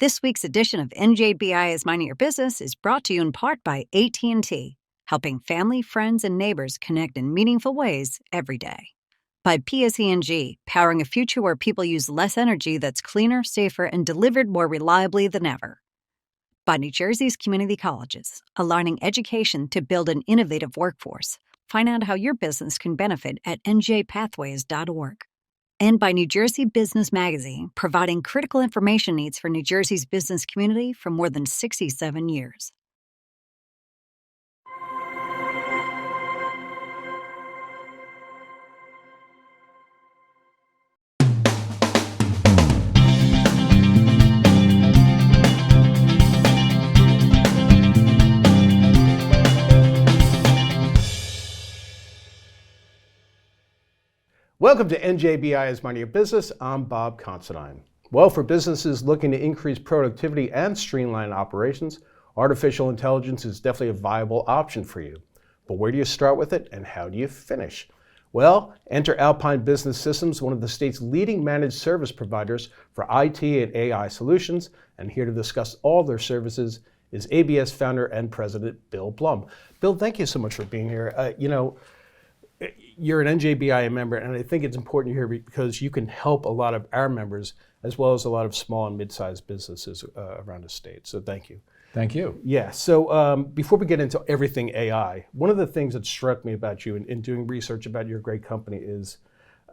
This week's edition of NJBIA is Minding Your Business is brought to you in part by AT&T, helping family, friends, and neighbors connect in meaningful ways every day. By PSE&G, powering a future where people use less energy that's cleaner, safer, and delivered more reliably than ever. By New Jersey's community colleges, aligning education to build an innovative workforce. Find out how your business can benefit at njpathways.org. And by New Jersey Business Magazine, providing critical information needs for New Jersey's business community for more than 67 years. Welcome to NJBIA's Minding Your Business. I'm Bob Considine. Well, for businesses looking to increase productivity and streamline operations, artificial intelligence is definitely a viable option for you. But where do you start with it and how do you finish? Well, enter Alpine Business Systems, one of the state's leading managed service providers for IT and AI solutions. And here to discuss all their services is ABS founder and president, Bill Blum. Bill, thank you so much for being here. You're an NJBIA member, and I think it's important here because you can help a lot of our members as well as a lot of small and mid-sized businesses around the state. So thank you. Thank you. Yeah, so before we get into everything AI, one of the things that struck me about you in doing research about your great company is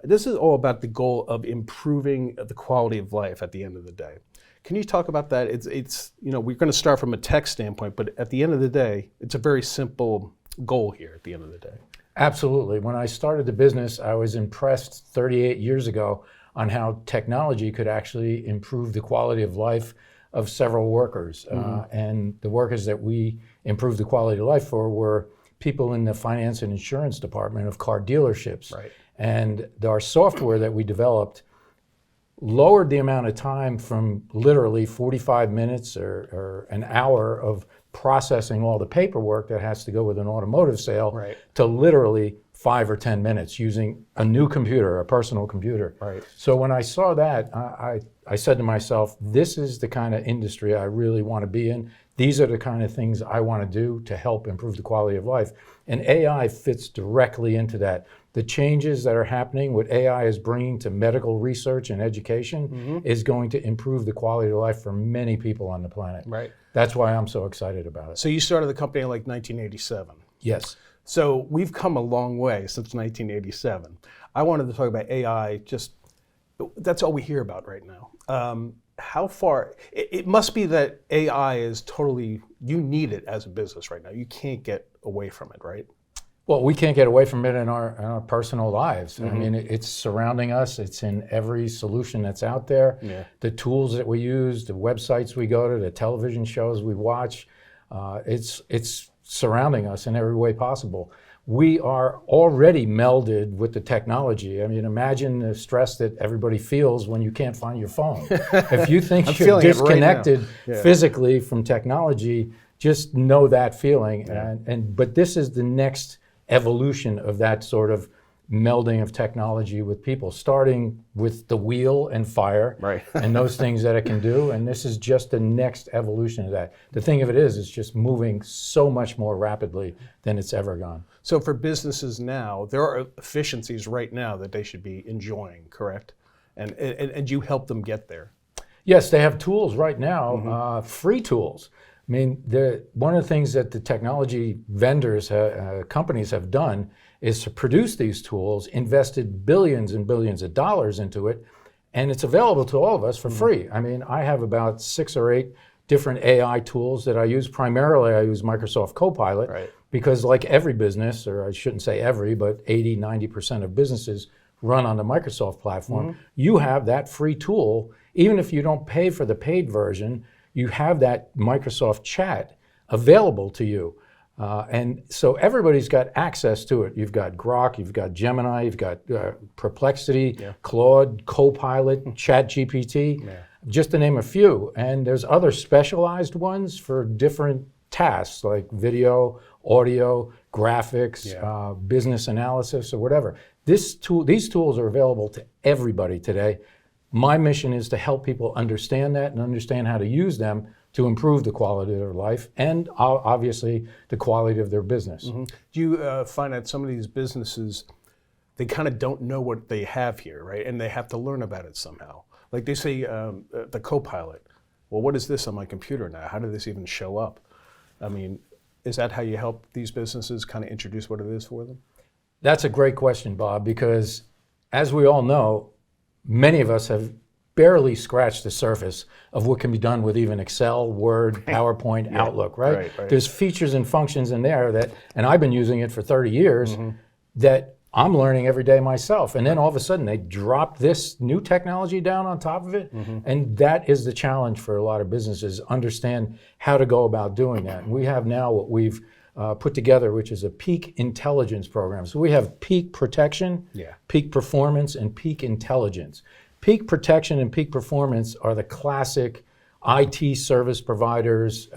this is all about the goal of improving the quality of life at the end of the day. Can you talk about that? It's we're going to start from a tech standpoint, but at the end of the day, it's a very simple goal here at the end of the day. Absolutely. When I started the business, I was impressed 38 years ago on how technology could actually improve the quality of life of several workers. And the workers that we improved the quality of life for were people in the finance and insurance department of car dealerships. Right. And our software that we developed lowered the amount of time from literally 45 minutes or an hour of processing all the paperwork that has to go with an automotive sale to literally 5 or 10 minutes using a new computer, a personal computer. Right. So when I saw that, I said to myself, this is the kind of industry I really want to be in. These are the kind of things I want to do to help improve the quality of life. And AI fits directly into that. The changes that are happening, what AI is bringing to medical research and education is going to improve the quality of life for many people on the planet. Right. That's why I'm so excited about it. So you started the company in like 1987. Yes. So we've come a long way since 1987. I wanted to talk about AI, that's all we hear about right now. How far, it must be that AI is totally, you need it as a business right now. You can't get away from it, right? Well, we can't get away from it in our personal lives. I mean, it's surrounding us. It's in every solution that's out there. Yeah. The tools that we use, the websites we go to, the television shows we watch, it's surrounding us in every way possible. We are already melded with the technology. I mean, imagine the stress that everybody feels when you can't find your phone. If you think you're disconnected physically from technology, just know that feeling. Yeah. But this is the next evolution of that sort of melding of technology with people, starting with the wheel and fire and those things that it can do. And this is just the next evolution of that. The thing of it is, it's just moving so much more rapidly than it's ever gone. So for businesses now, there are efficiencies right now that they should be enjoying, correct? And you help them get there. Yes, they have tools right now, free tools. I mean, one of the things that the technology vendors, companies have done is to produce these tools, invested billions and billions of dollars into it, and it's available to all of us for free. I mean, I have about 6 or 8 different AI tools that I use. Primarily, I use Microsoft Copilot because like every business, or I shouldn't say every, but 80–90% of businesses run on the Microsoft platform. You have that free tool. Even if you don't pay for the paid version, you have that Microsoft chat available to you. And so everybody's got access to it. You've got Grok, you've got Gemini, you've got Perplexity, Claude, Copilot, ChatGPT, just to name a few. And there's other specialized ones for different tasks like video, audio, graphics, business analysis, or whatever. These tools are available to everybody today. My mission is to help people understand that and understand how to use them to improve the quality of their life and obviously the quality of their business. Do you find that some of these businesses, they kind of don't know what they have here, right? And they have to learn about it somehow. Like they say, the co-pilot. Well, what is this on my computer now? How did this even show up? I mean, is that how you help these businesses kind of introduce what it is for them? That's a great question, Bob, because as we all know, many of us have barely scratched the surface of what can be done with even Excel, Word, PowerPoint, Outlook, right? There's features and functions in there that, and I've been using it for 30 years, that I'm learning every day myself. And then all of a sudden they drop this new technology down on top of it. And that is the challenge for a lot of businesses, understand how to go about doing that. And we have now what we've put together, which is a peak intelligence program. So we have peak protection, peak performance, and peak intelligence. Peak protection and peak performance are the classic IT service providers,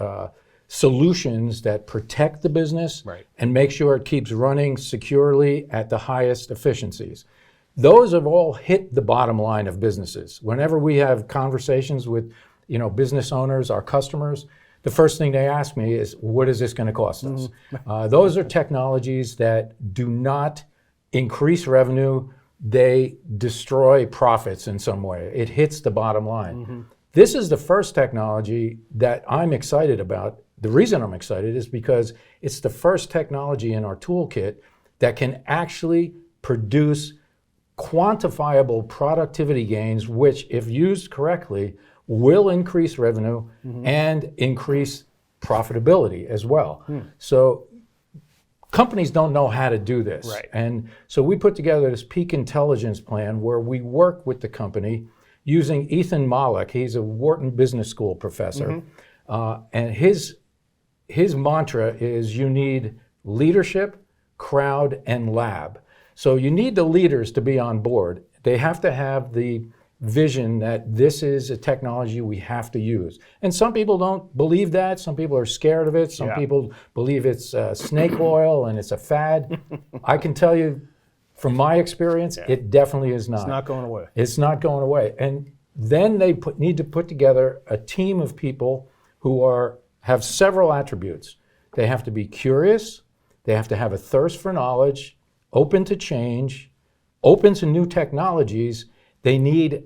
solutions that protect the business and make sure it keeps running securely at the highest efficiencies. Those have all hit the bottom line of businesses. Whenever we have conversations with business owners, our customers, the first thing they ask me is, what is this going to cost us? Those are technologies that do not increase revenue. They destroy profits in some way. It hits the bottom line. This is the first technology that I'm excited about. The reason I'm excited is because it's the first technology in our toolkit that can actually produce quantifiable productivity gains, which, if used correctly, will increase revenue and increase profitability as well. So companies don't know how to do this. And so we put together this peak intelligence plan where we work with the company using Ethan Mollick. He's a Wharton Business School professor. And his mantra is you need leadership, crowd, and lab. So you need the leaders to be on board. They have to have the vision that this is a technology we have to use. And some people don't believe that. Some people are scared of it. Some people believe it's snake oil and it's a fad. I can tell you from my experience, it definitely is not. It's not going away. It's not going away. And then they need to put together a team of people who have several attributes. They have to be curious. They have to have a thirst for knowledge, open to change, open to new technologies. They need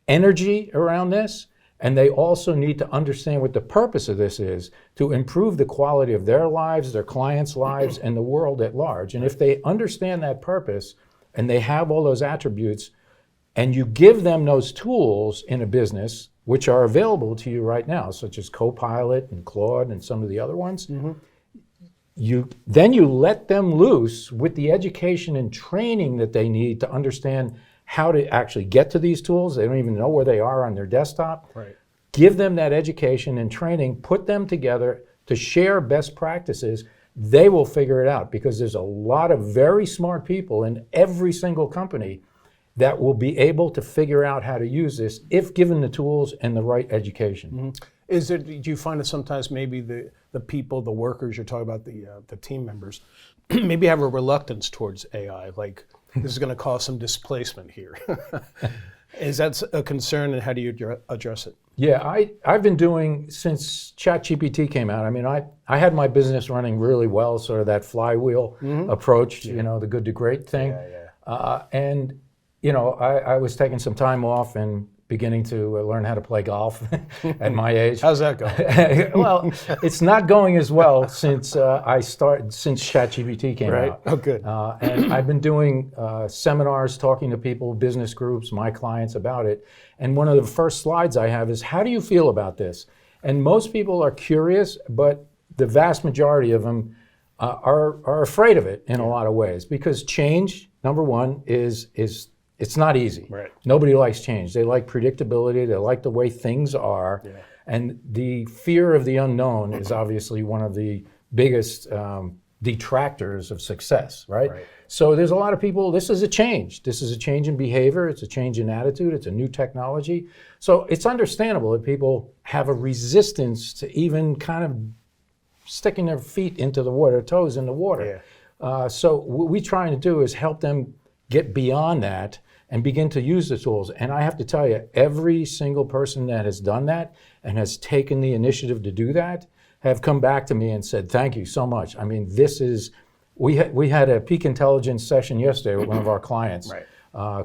energy around this, and they also need to understand what the purpose of this is, to improve the quality of their lives, their clients' lives, and the world at large. And if they understand that purpose and they have all those attributes, and you give them those tools in a business, which are available to you right now, such as Copilot and Claude and some of the other ones, then you let them loose with the education and training that they need to understand how to actually get to these tools. They don't even know where they are on their desktop. Give them that education and training, put them together to share best practices. They will figure it out, because there's a lot of very smart people in every single company that will be able to figure out how to use this if given the tools and the right education. Do you find that sometimes maybe the people, the workers, you're talking about the team members, maybe have a reluctance towards AI, like this is going to cause some displacement here? Is that a concern, and how do you address it? Yeah, I've been doing, since ChatGPT came out, I mean, I had my business running really well, sort of that flywheel approach, the good to great thing. And, I was taking some time off and beginning to learn how to play golf at my age. How's that going? Well, it's not going as well since ChatGPT came out. Oh, good. And I've been doing seminars, talking to people, business groups, my clients about it. And one of the first slides I have is, how do you feel about this? And most people are curious, but the vast majority of them are afraid of it in a lot of ways, because change, number one, is it's not easy. Nobody likes change. They like predictability. They like the way things are. And the fear of the unknown is obviously one of the biggest detractors of success, right? So there's a lot of people, this is a change. This is a change in behavior. It's a change in attitude. It's a new technology. So it's understandable that people have a resistance to even kind of sticking their feet into the water, toes in the water. So what we're trying to do is help them get beyond that and begin to use the tools. And I have to tell you, every single person that has done that and has taken the initiative to do that have come back to me and said, thank you so much. I mean, we had a Peak Intelligence session yesterday with one of our clients,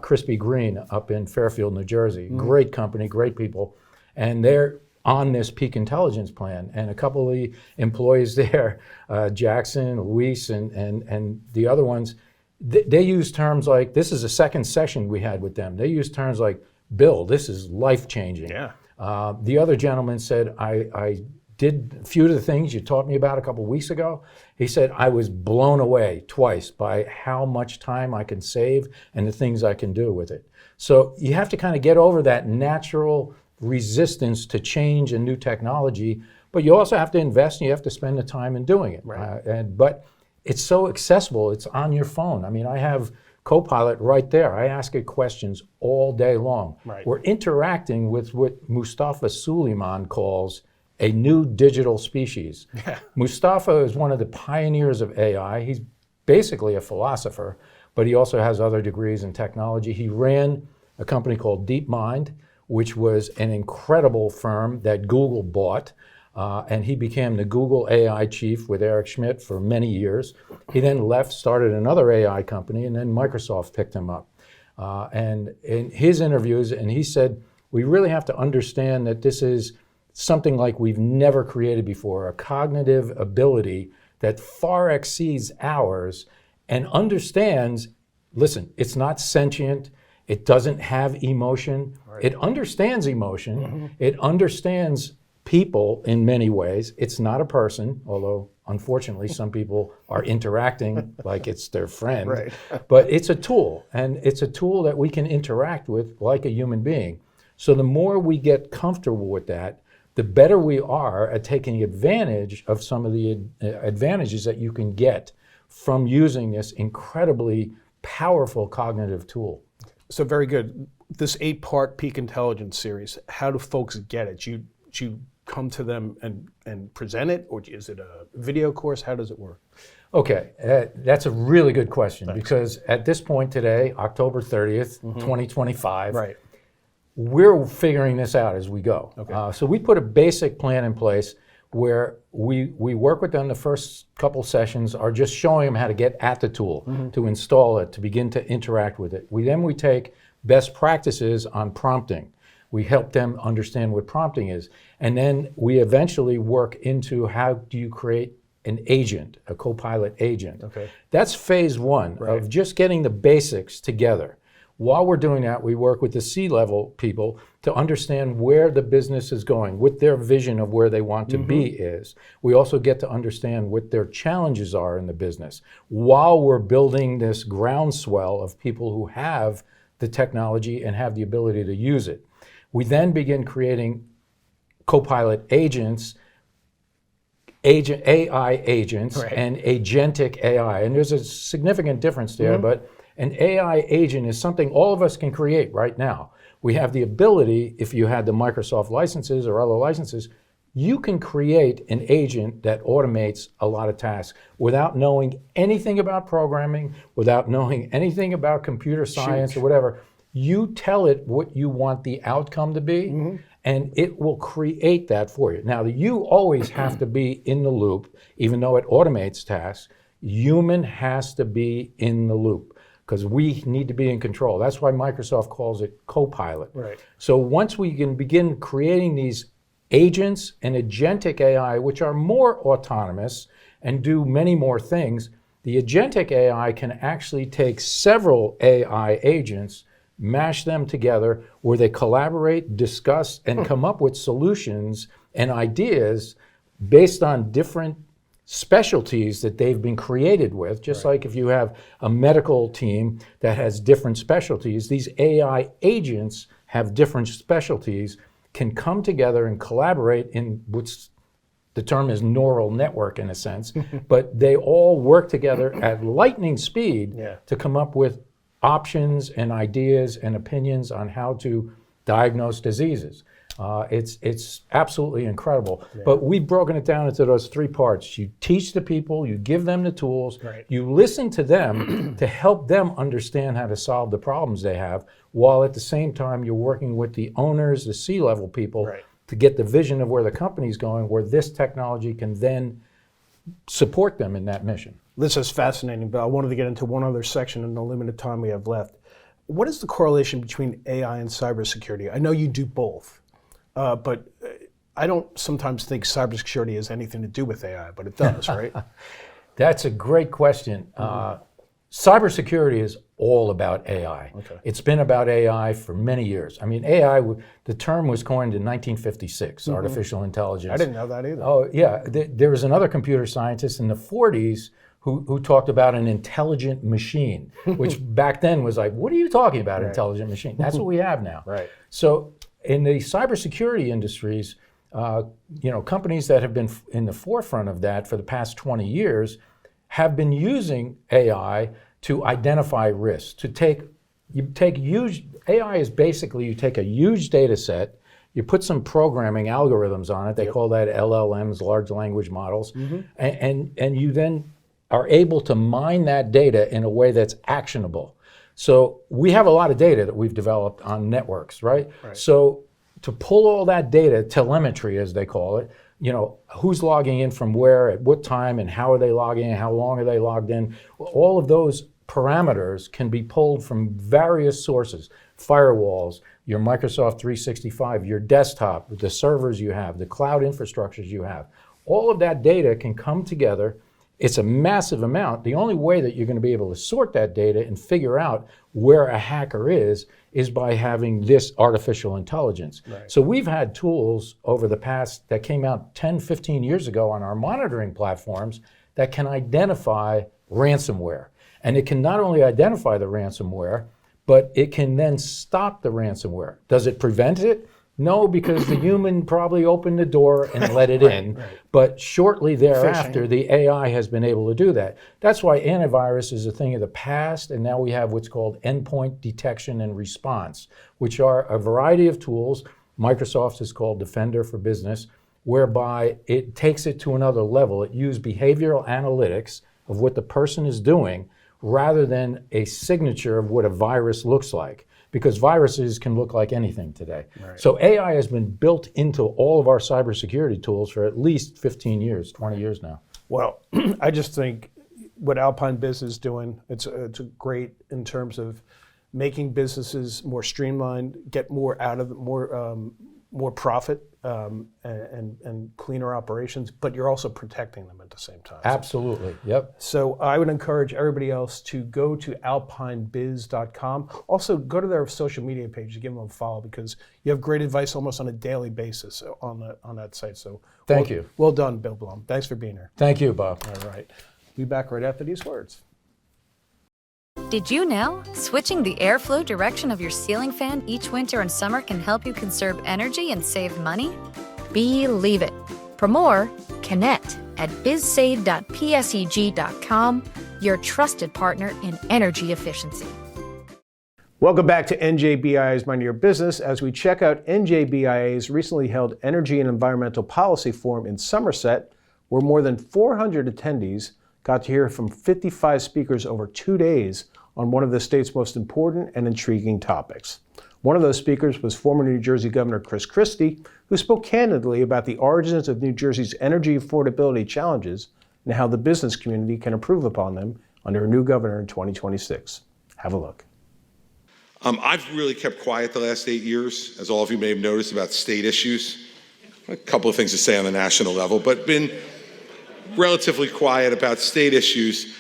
Christie Green up in Fairfield, New Jersey. Great company, great people. And they're on this Peak Intelligence plan. And a couple of the employees there, Jackson, Luis, and the other ones, they use terms like, this is the second session we had with them. They use terms like, Bill, this is life-changing. Yeah. The other gentleman said, I did a few of the things you taught me about a couple of weeks ago. He said, I was blown away twice by how much time I can save and the things I can do with it. So you have to kind of get over that natural resistance to change and new technology, but you also have to invest and you have to spend the time in doing it. But it's so accessible, it's on your phone. I mean, I have Copilot right there. I ask it questions all day long. We're interacting with what Mustafa Suleiman calls a new digital species. Mustafa is one of the pioneers of AI. He's basically a philosopher, but he also has other degrees in technology. He ran a company called DeepMind, which was an incredible firm that Google bought. And he became the Google AI chief with Eric Schmidt for many years. He then left, started another AI company, and then Microsoft picked him up. And in his interviews, and he said, we really have to understand that this is something like we've never created before, a cognitive ability that far exceeds ours and understands, listen, it's not sentient, it doesn't have emotion, it understands emotion, it understands people in many ways. It's not a person, although unfortunately some people are interacting like it's their friend, but it's a tool, and it's a tool that we can interact with like a human being. So the more we get comfortable with that, the better we are at taking advantage of some of the advantages that you can get from using this incredibly powerful cognitive tool. So very good. This 8-part Peak Intelligence series, how do folks get it? Do you come to them and present it, or is it a video course? How does it work? Okay, that's a really good question. Because at this point today, October 30th, 2025, we're figuring this out as we go. So we put a basic plan in place where we work with them. The first couple sessions are just showing them how to get at the tool, to install it, to begin to interact with it. We take best practices on prompting. We help them understand what prompting is. And then we eventually work into how do you create an agent, a Copilot agent. That's phase one of just getting the basics together. While we're doing that, we work with the C-level people to understand where the business is going, what their vision of where they want to be is. We also get to understand what their challenges are in the business while we're building this groundswell of people who have the technology and have the ability to use it. We then begin creating Copilot agents, AI agents, and agentic AI. And there's a significant difference there, but an AI agent is something all of us can create right now. We have the ability, if you had the Microsoft licenses or other licenses, you can create an agent that automates a lot of tasks without knowing anything about programming, without knowing anything about computer science or whatever. You tell it what you want the outcome to be, and it will create that for you. Now, you always have to be in the loop, even though it automates tasks. Human has to be in the loop because we need to be in control. That's why Microsoft calls it Copilot. So once we can begin creating these agents and agentic AI, which are more autonomous and do many more things, the agentic AI can actually take several AI agents, mash them together where they collaborate, discuss, and come up with solutions and ideas based on different specialties that they've been created with. Just like if you have a medical team that has different specialties, these AI agents have different specialties, can come together and collaborate in what's the term is neural network in a sense, but they all work together at lightning speed to come up with options and ideas and opinions on how to diagnose diseases. It's absolutely incredible. Yeah. But we've broken it down into those three parts. You teach the people, you give them the tools, right. You listen to them to help them understand how to solve the problems they have, while at the same time you're working with the owners, the C-level people, right. to get the vision of where the company's going, where this technology can then support them in that mission. This is fascinating, but I wanted to get into one other section in the limited time we have left. What is the correlation between AI and cybersecurity? I know you do both, but I don't sometimes think cybersecurity has anything to do with AI, but it does, right? That's a great question. Cybersecurity is all about AI. Okay. It's been about AI for many years. I mean, AI, the term was coined in 1956, artificial intelligence. I didn't know that either. Oh, yeah. There was another computer scientist in the 40s who talked about an intelligent machine, which back then was like, what are you talking about, right. Intelligent machine? That's what we have now. Right. So in the cybersecurity industries, companies that have been in the forefront of that for the past 20 years have been using AI to identify risks. AI is basically, you take a huge data set, you put some programming algorithms on it, they call that LLMs, large language models, and you then are able to mine that data in a way that's actionable. So we have a lot of data that we've developed on networks, right? So to pull all that data, telemetry as they call it, who's logging in from where, at what time, and how are they logging in, how long are they logged in, all of those parameters can be pulled from various sources, firewalls, your Microsoft 365, your desktop, the servers you have, the cloud infrastructures you have. All of that data can come together. It's a massive amount. The only way that you're going to be able to sort that data and figure out where a hacker is by having this artificial intelligence. Right. So we've had tools over the past that came out 10, 15 years ago on our monitoring platforms that can identify ransomware. And it can not only identify the ransomware, but it can then stop the ransomware. Does it prevent it? No, because the human probably opened the door and let it in. Right. But shortly thereafter, the AI has been able to do that. That's why antivirus is a thing of the past, and now we have what's called endpoint detection and response, which are a variety of tools. Microsoft's is called Defender for Business, whereby it takes it to another level. It uses behavioral analytics of what the person is doing rather than a signature of what a virus looks like. Because viruses can look like anything today. Right. So AI has been built into all of our cybersecurity tools for at least 15 years, 20 years now. Well, I just think what Alpine Biz is doing, it's great in terms of making businesses more streamlined, get more out of more profit and cleaner operations, but you're also protecting them at the same time. Absolutely, yep. So I would encourage everybody else to go to alpinebiz.com. Also, go to their social media page to give them a follow, because you have great advice almost on a daily basis on that site. So thank you. Well done, Bill Blum. Thanks for being here. Thank you, Bob. All right. Be back right after these words. Did you know switching the airflow direction of your ceiling fan each winter and summer can help you conserve energy and save money? Believe it. For more, connect at bizsave.pseg.com, your trusted partner in energy efficiency. Welcome back to NJBIA's Mind Your Business as we check out NJBIA's recently held Energy and Environmental Policy Forum in Somerset, where more than 400 attendees got to hear from 55 speakers over 2 days on one of the state's most important and intriguing topics. One of those speakers was former New Jersey Governor Christie, who spoke candidly about the origins of New Jersey's energy affordability challenges and how the business community can improve upon them under a new governor in 2026. Have a look. I've really kept quiet the last 8 years, as all of you may have noticed, about state issues. A couple of things to say on the national level, but been relatively quiet about state issues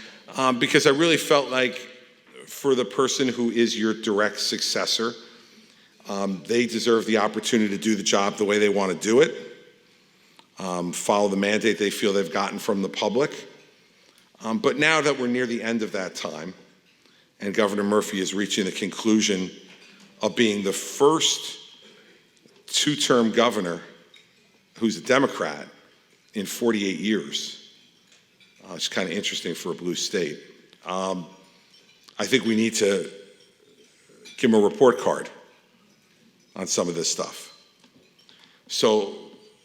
because I really felt like for the person who is your direct successor, they deserve the opportunity to do the job the way they want to do it, follow the mandate they feel they've gotten from the public. But now that we're near the end of that time, and Governor Murphy is reaching the conclusion of being the first two-term governor who's a Democrat in 48 years. It's kind of interesting for a blue state. I think we need to give him a report card on some of this stuff. So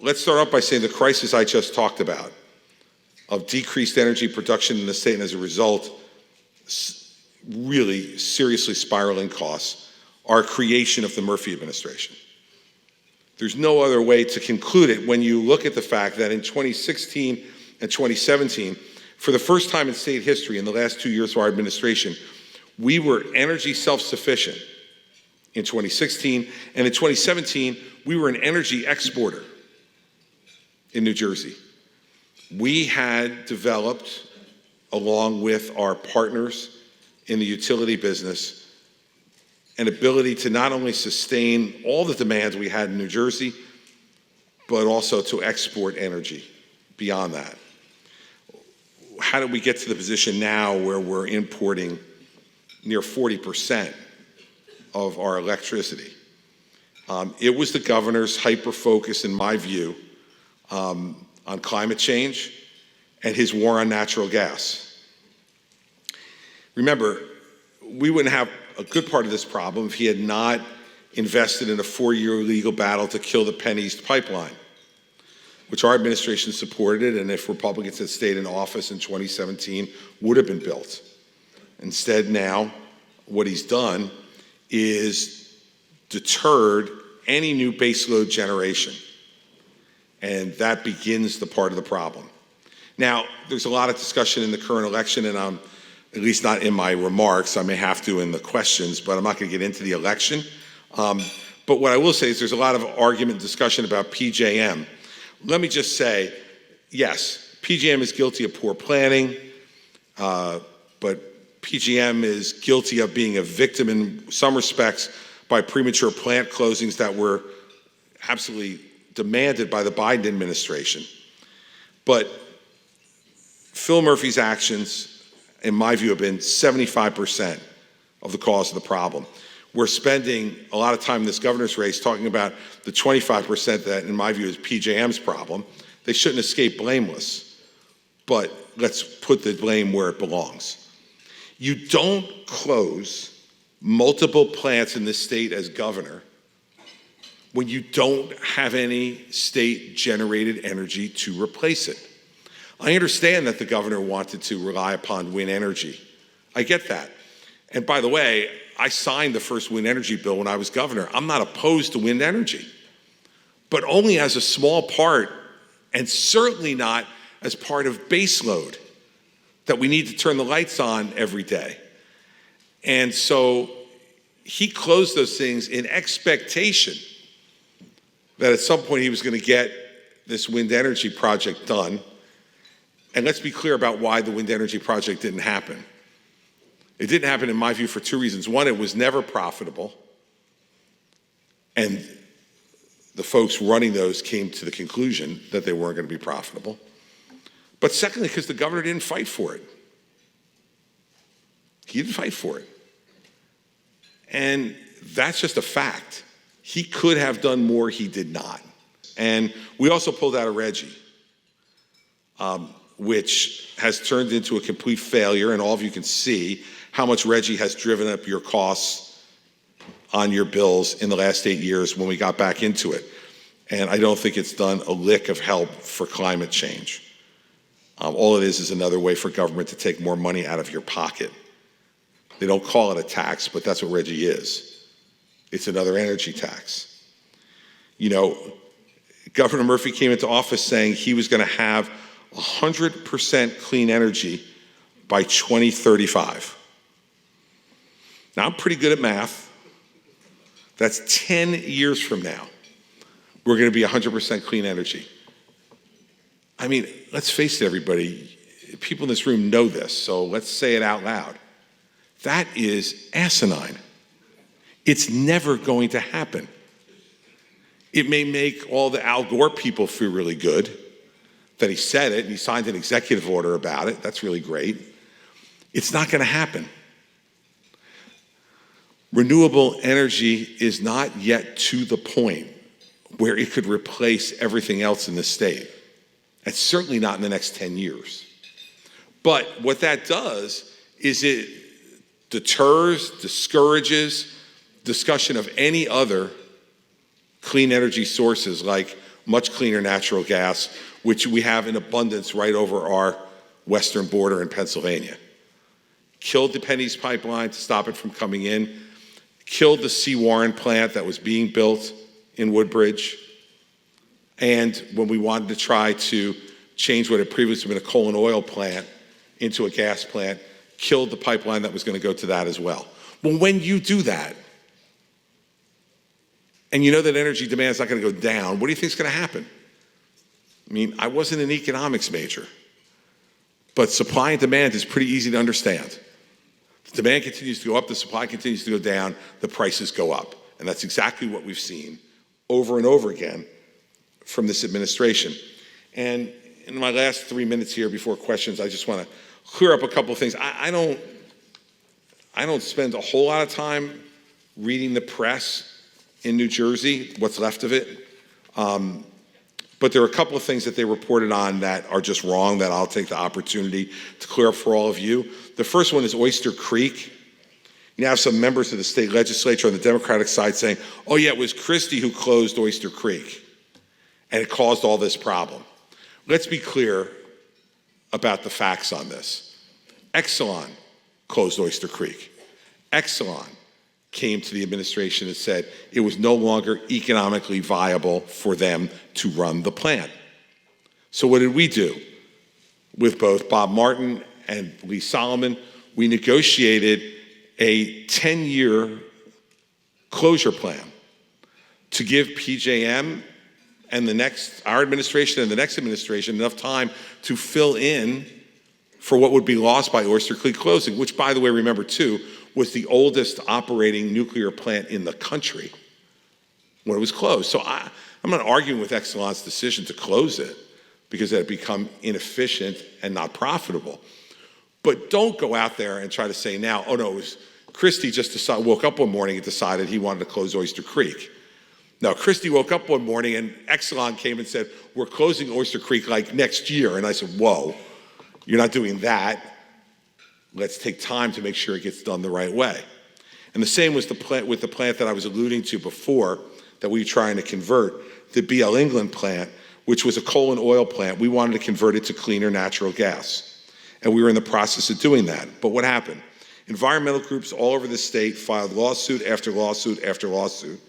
let's start off by saying the crisis I just talked about of decreased energy production in the state and as a result, really seriously spiraling costs are a creation of the Murphy administration. There's no other way to conclude it when you look at the fact that in 2016 and 2017, for the first time in state history in the last 2 years of our administration, we were energy self-sufficient in 2016, and in 2017, we were an energy exporter in New Jersey. We had developed, along with our partners in the utility business, an ability to not only sustain all the demands we had in New Jersey, but also to export energy beyond that. How did we get to the position now where we're importing near 40% of our electricity? It was the governor's hyper-focus, in my view, on climate change and his war on natural gas. Remember, we wouldn't have a good part of this problem if he had not invested in a 4-year legal battle to kill the Penn East pipeline, which our administration supported, and if Republicans had stayed in office in 2017, would have been built. Instead, now, what he's done is deterred any new baseload generation, and that begins the part of the problem. Now, there's a lot of discussion in the current election, and I'm at least not in my remarks. I may have to in the questions, but I'm not going to get into the election. But what I will say is there's a lot of argument and discussion about PJM. Let me just say, yes, PJM is guilty of poor planning, but PJM is guilty of being a victim in some respects by premature plant closings that were absolutely demanded by the Biden administration. But Phil Murphy's actions, in my view, have been 75% of the cause of the problem. We're spending a lot of time in this governor's race talking about the 25% that, in my view, is PJM's problem. They shouldn't escape blameless, but let's put the blame where it belongs. You don't close multiple plants in this state as governor when you don't have any state-generated energy to replace it. I understand that the governor wanted to rely upon wind energy. I get that. And by the way, I signed the first wind energy bill when I was governor. I'm not opposed to wind energy, but only as a small part, and certainly not as part of baseload that we need to turn the lights on every day. And so he closed those things in expectation that at some point he was going to get this wind energy project done. And let's be clear about why the wind energy project didn't happen. It didn't happen, in my view, for two reasons. One, it was never profitable, and the folks running those came to the conclusion that they weren't going to be profitable. But secondly, because the governor didn't fight for it. He didn't fight for it. And that's just a fact. He could have done more, he did not. And we also pulled out of Reggie, which has turned into a complete failure, and all of you can see how much Reggie has driven up your costs on your bills in the last 8 years when we got back into it. And I don't think it's done a lick of help for climate change. All it is another way for government to take more money out of your pocket. They don't call it a tax, but that's what Reggie is. It's another energy tax. You know, Governor Murphy came into office saying he was going to have 100% clean energy by 2035. Now, I'm pretty good at math. That's 10 years from now. We're going to be 100% clean energy. I mean, let's face it, everybody. People in this room know this, so let's say it out loud. That is asinine. It's never going to happen. It may make all the Al Gore people feel really good that he said it and he signed an executive order about it. That's really great. It's not going to happen. Renewable energy is not yet to the point where it could replace everything else in the state. And certainly not in the next 10 years. But what that does is it deters, discourages discussion of any other clean energy sources like much cleaner natural gas, which we have in abundance right over our western border in Pennsylvania. Killed the Penny's pipeline to stop it from coming in, killed the C. Warren plant that was being built in Woodbridge, and when we wanted to try to change what had previously been a coal and oil plant into a gas plant, killed the pipeline that was going to go to that as well. Well, when you do that, and you know that energy demand is not going to go down, what do you think is going to happen? I mean, I wasn't an economics major, but supply and demand is pretty easy to understand. The demand continues to go up, the supply continues to go down, the prices go up. And that's exactly what we've seen over and over again from this administration. And in my last 3 minutes here before questions, I just want to clear up a couple of things. I don't spend a whole lot of time reading the press in New Jersey, what's left of it. But there are a couple of things that they reported on that are just wrong that I'll take the opportunity to clear up for all of you. The first one is Oyster Creek. You have some members of the state legislature on the Democratic side saying, oh yeah, it was Christie who closed Oyster Creek, and it caused all this problem. Let's be clear about the facts on this. Exelon closed Oyster Creek. Exelon came to the administration and said it was no longer economically viable for them to run the plant. So what did we do? With both Bob Martin and Lee Solomon, we negotiated a 10-year closure plan to give PJM and our administration and the next administration enough time to fill in for what would be lost by Oyster Creek closing, which, by the way, remember too, was the oldest operating nuclear plant in the country when it was closed. So I'm not arguing with Exelon's decision to close it because it had become inefficient and not profitable. But don't go out there and try to say now, oh no, it was Christie woke up one morning and decided he wanted to close Oyster Creek. No, Christie woke up one morning and Exelon came and said, we're closing Oyster Creek like next year. And I said, whoa, you're not doing that. Let's take time to make sure it gets done the right way. And the same was with the plant that I was alluding to before that we were trying to convert, the BL England plant, which was a coal and oil plant. We wanted to convert it to cleaner natural gas. And we were in the process of doing that. But what happened? Environmental groups all over the state filed lawsuit after lawsuit after lawsuit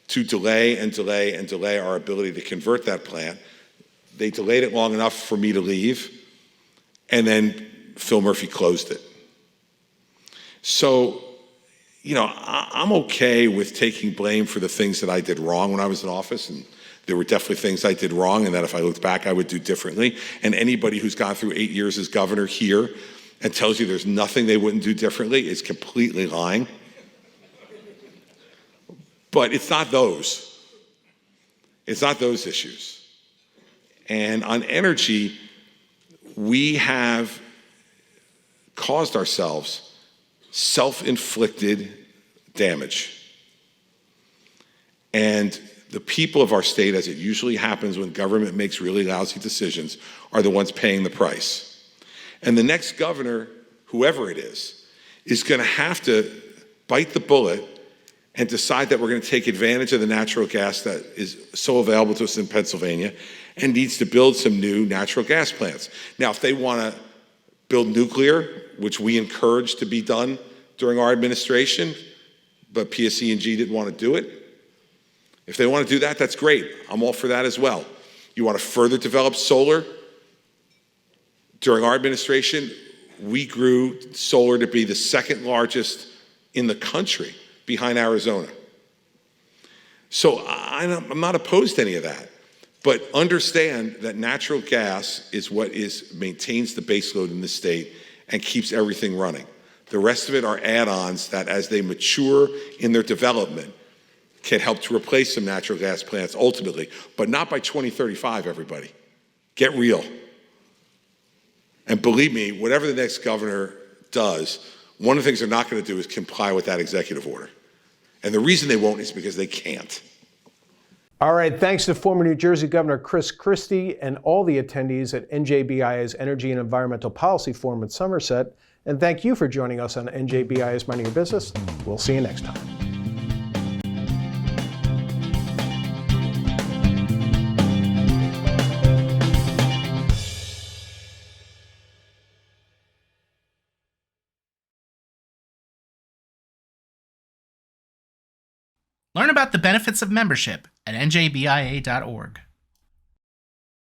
to delay and delay and delay our ability to convert that plant. They delayed it long enough for me to leave, and then Phil Murphy closed it. So, I'm okay with taking blame for the things that I did wrong when I was in office, and there were definitely things I did wrong, and that if I looked back, I would do differently. And anybody who's gone through 8 years as governor here and tells you there's nothing they wouldn't do differently is completely lying. But it's not those. It's not those issues. And on energy, we have caused ourselves self-inflicted damage. And the people of our state, as it usually happens when government makes really lousy decisions, are the ones paying the price. And the next governor, whoever it is going to have to bite the bullet and decide that we're going to take advantage of the natural gas that is so available to us in Pennsylvania and needs to build some new natural gas plants. Now, if they want to build nuclear, which we encouraged to be done during our administration, but PSE&G didn't want to do it, if they want to do that, that's great. I'm all for that as well. You want to further develop solar? During our administration, we grew solar to be the second largest in the country, behind Arizona. So I'm not opposed to any of that, but understand that natural gas is what maintains the baseload in the state and keeps everything running. The rest of it are add-ons that, as they mature in their development, can help to replace some natural gas plants ultimately, but not by 2035, everybody. Get real. And believe me, whatever the next governor does, one of the things they're not going to do is comply with that executive order. And the reason they won't is because they can't. All right, thanks to former New Jersey Governor Chris Christie and all the attendees at NJBIA's Energy and Environmental Policy Forum in Somerset. And thank you for joining us on NJBIA's Minding Your Business. We'll see you next time. Learn about the benefits of membership at njbia.org.